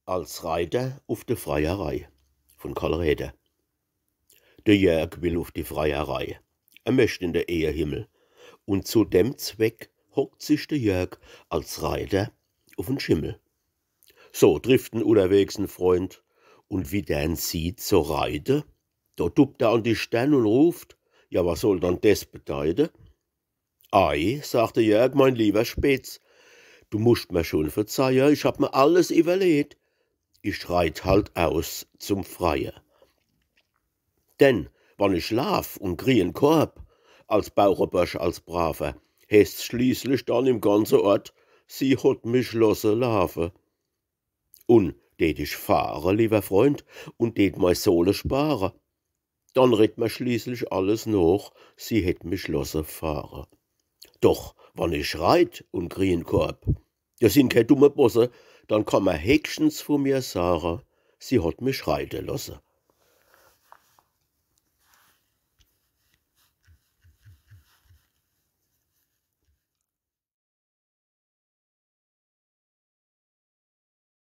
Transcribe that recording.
Als Reiter auf der Freierei von Karl Räder. Der Jörg will auf die Freierei. Er möcht in der Ehehimmel. Und zu dem Zweck hockt sich der Jörg als Reiter auf den Schimmel. So trifft unterwegs ein Freund, und wie der ihn sieht, so reite, da duppt er an die Stirn und ruft, ja, was soll dann das bedeuten? Ei, sagt der Jörg, mein lieber Spätz, du musst mir schon verzeihen, ich hab mir alles überlegt. Ich reit halt aus zum Freie. Denn, wann ich schlaf und krieh en Korb, als Bauerbursch, als Braver, heißt's schließlich dann im ganzen Ort, sie hat mich losse laufen. Und tät ich fahre, lieber Freund, und tät mei Sohle spare, dann redt mir schließlich alles noch, sie hätt mich losse fahren. Doch, wann ich reit und krieh en Korb, ja sind kei dumme Bosse, dann kann man höchstens von mir sagen, sie hat mich reiten lassen.